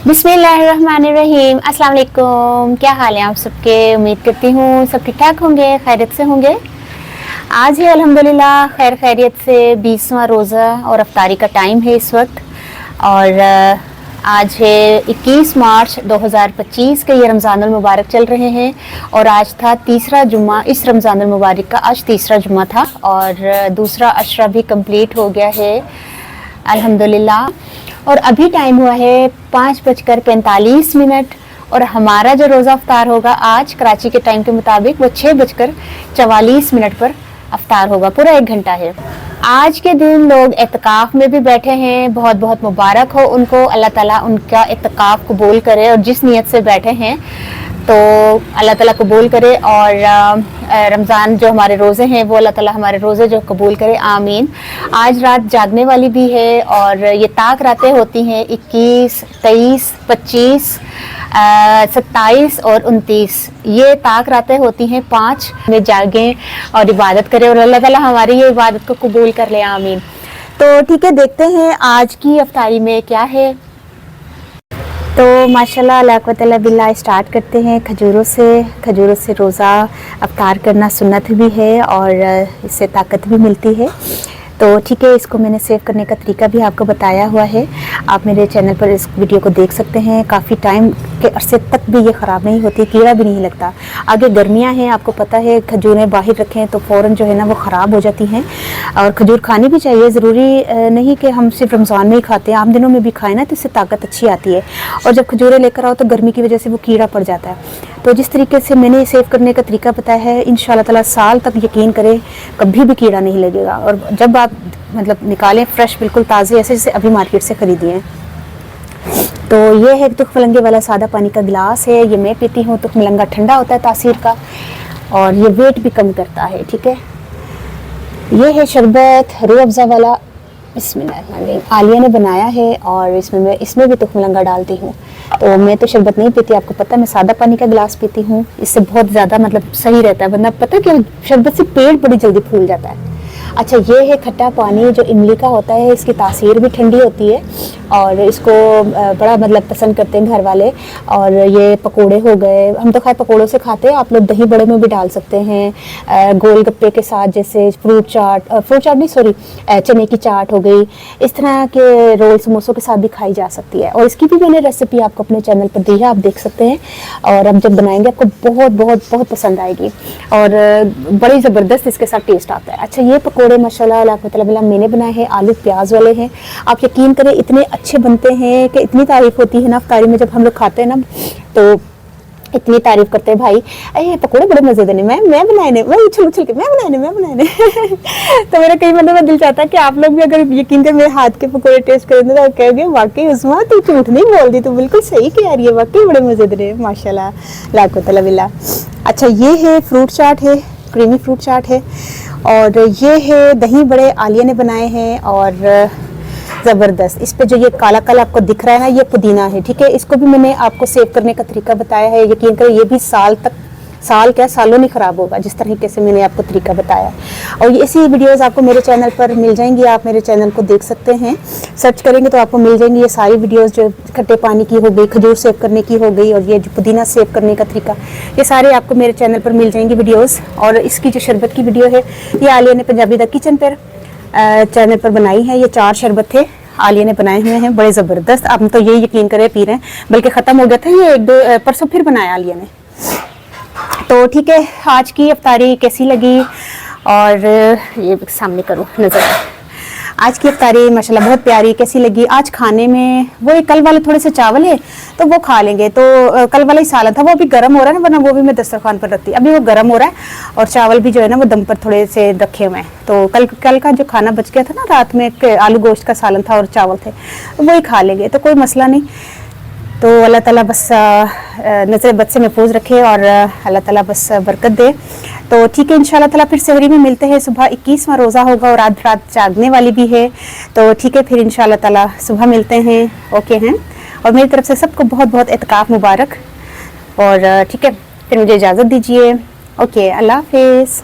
बिस्मिल्लाहिर्रहमानिर्रहीम। अस्सलाम वालेकुम। क्या हाल है आप सबके? उम्मीद करती हूँ सब ठीक ठाक होंगे, खैरियत से होंगे। आज है अल्हम्दुलिल्लाह खैर खैरियत से 20वां रोज़ा और अफ्तारी का टाइम है इस वक्त। और आज है 21 मार्च 2025 के, ये रमज़ानुल मुबारक चल रहे हैं और आज था तीसरा जुम्मा इस रमज़ानुल मुबारक का। आज तीसरा जुम्मा था और दूसरा अशरा भी कंप्लीट हो गया है अल्हम्दुलिल्लाह। और अभी टाइम हुआ है 5:45 और हमारा जो रोज़ा अफ्तार होगा आज कराची के टाइम के मुताबिक वो 6:44 पर अफ्तार होगा। पूरा 1 घंटा है। आज के दिन लोग एतकाफ़ में भी बैठे हैं, बहुत बहुत मुबारक हो उनको। अल्लाह ताला उनका एतकाफ़ कबूल करे और जिस नीयत से बैठे हैं तो अल्लाह ताला कबूल करे। और रमज़ान जो हमारे रोज़े हैं वो अल्लाह ताला हमारे रोज़े जो कबूल करे, आमीन। आज रात जागने वाली भी है और ये ताक रातें होती हैं 21, 23, 25, 27 और 29। ये ताक रातें होती हैं 5 में जागें और इबादत करें और अल्लाह ताला हमारी ये इबादत को कबूल कर ले, आमीन। तो ठीक है, देखते हैं आज की अफ्तारी में क्या है। तो माशाल्लाह अल्लाह क़ुव्वत बिल्लाह स्टार्ट करते हैं खजूरों से रोज़ा अफ्तार करना सुन्नत भी है और इससे ताकत भी मिलती है। तो ठीक है, इसको मैंने सेव करने का तरीका भी आपको बताया हुआ है। आप मेरे चैनल पर इस वीडियो को देख सकते हैं। काफ़ी टाइम के अरसे तक भी ये ख़राब नहीं होती, कीड़ा भी नहीं लगता। आगे गर्मियां हैं, आपको पता है, खजूरें बाहर रखें तो फ़ौरन जो है ना वो ख़राब हो जाती हैं। और खजूर खानी भी चाहिए, ज़रूरी नहीं कि हम सिर्फ रमज़ान में ही खाते हैं, आम दिनों में भी खाएं ना तो इससे ताकत अच्छी आती है। और जब खजूरें लेकर आओ तो गर्मी की वजह से वो कीड़ा पड़ जाता है। तो जिस तरीके से मैंने सेव करने का तरीका बताया है, इंशाल्लाह ताला साल तक यकीन करें कभी भी कीड़ा नहीं लगेगा। और जब आप मतलब निकालें फ्रेश बिल्कुल ताज़े, ऐसे जैसे अभी मार्केट से ख़रीदिए। तो ये है तुख मलंगे वाला सादा पानी का गिलास है, ये मैं पीती हूँ। तुख मलंगा ठंडा होता है तासीर का और ये वेट भी कम करता है। ठीक है, ये है शरबत रूह अफ़ज़ा वाला, बिस्मिल्लाह, आलिया ने बनाया है और इसमें भी तुख मलंगा डालती हूँ। तो मैं तो शरबत नहीं पीती, आपको पता है, मैं सादा पानी का गिलास पीती हूँ। इससे बहुत ज़्यादा मतलब सही रहता है, वरना पता है कि शरबत से पेट बड़ी जल्दी फूल जाता है। अच्छा, ये है खट्टा पानी जो इमली का होता है, इसकी तासीर भी ठंडी होती है और इसको बड़ा मतलब पसंद करते हैं घर वाले। और ये पकोड़े हो गए, हम तो खैर पकोड़ों से खाते हैं, आप लोग दही बड़े में भी डाल सकते हैं, गोलगप्पे के साथ, जैसे फ्रूट चाट नहीं सॉरी चने की चाट हो गई, इस तरह के रोल समोसों के साथ भी खाई जा सकती है। और इसकी भी मैंने रेसिपी आपको अपने चैनल पर दी है, आप देख सकते हैं। और हम जब बनाएंगे आपको बहुत बहुत बहुत पसंद आएगी और बड़ी ज़बरदस्त इसके साथ टेस्ट आता है। अच्छा, ये पकोड़े माशाल्लाह अल्लाह क़ुव्वत बिल्लाह मैंने बनाए हैं, आलू प्याज वाले हैं। आप यकीन करें इतने अच्छे बनते हैं कि इतनी तारीफ़ होती है ना अफ्तारी में, जब हम लोग खाते हैं ना तो इतनी तारीफ़ करते हैं, भाई ये पकोड़े बड़े मज़ेदार ने, मैं बनाए ने, मैं उछल के मैं बनाए ने तो मेरा कई मतलब में दिल चाहता है कि आप लोग भी अगर यकीन करें मेरे हाथ के पकोड़े टेस्ट करेंगे तो कहोगे वाकई उस्मा तू झूठ नहीं बोल दी, तो बिल्कुल सही कह रही है, वाकई बड़े मज़ेदार है माशाल्लाह ला क़ुव्वत बिल्लाह। अच्छा, ये है फ्रूट चाट है, क्रीमी फ्रूट चाट है। और ये है दही बड़े आलिया ने बनाए हैं और ज़बरदस्त। इस पे जो ये काला काला आपको दिख रहा है ना, ये पुदीना है। ठीक है, इसको भी मैंने आपको सेव करने का तरीका बताया है। यकीन करें ये भी सालों नहीं ख़राब होगा, जिस तरीके से मैंने आपको तरीका बताया। और ये ऐसी वीडियोस आपको मेरे चैनल पर मिल जाएंगी, आप मेरे चैनल को देख सकते हैं, सर्च करेंगे तो आपको मिल जाएंगी ये सारी वीडियोस, जो खट्टे पानी की हो गई, खजूर सेव करने की हो गई और ये जो पुदीना सेव करने का तरीका, ये सारे आपको मेरे चैनल पर मिल जाएंगी वीडियोज़। और इसकी जो शरबत की वीडियो है ये आलिया ने पंजाबी द किचन पर चैनल पर बनाई है। ये 4 शरबत थे आलिया ने बनाए हुए हैं, बड़े ज़बरदस्त। आप तो ये यकीन करें पी रहे हैं, बल्कि ख़त्म हो गया था ये 1-2 परसों फिर बनाया आलिया ने। तो ठीक है, आज की अफ्तारी कैसी लगी और ये सामने करो नज़र, आज की अफ्तारी माशाल्लाह बहुत प्यारी कैसी लगी। आज खाने में वो कल वाले थोड़े से चावल है तो वो खा लेंगे, तो कल वाला ही सालन था, वो अभी गर्म हो रहा है ना, वरना वो भी मैं दस्तरखान पर रखती, अभी वो गर्म हो रहा है। और चावल भी जो है ना वो दम पर थोड़े से रखे हुए हैं। तो कल का जो खाना बच गया था ना रात में, आलू गोश्त का सालन था और चावल थे, वही खा लेंगे, तो कोई मसला नहीं। तो अल्लाह ताला बस नज़र बद से महफूज रखे और अल्लाह ताला बस बरकत दे। तो ठीक है, इंशाल्लाह ताला फिर सहरी में मिलते हैं। सुबह 21वां रोज़ा होगा और आज रात जागने वाली भी है। तो ठीक है, फिर इंशाल्लाह ताला सुबह मिलते हैं। ओके हैं, और मेरी तरफ से सबको बहुत बहुत एतकाफ़ मुबारक। और ठीक है, फिर मुझे इजाज़त दीजिए। ओके, अल्लाह हाफिज़।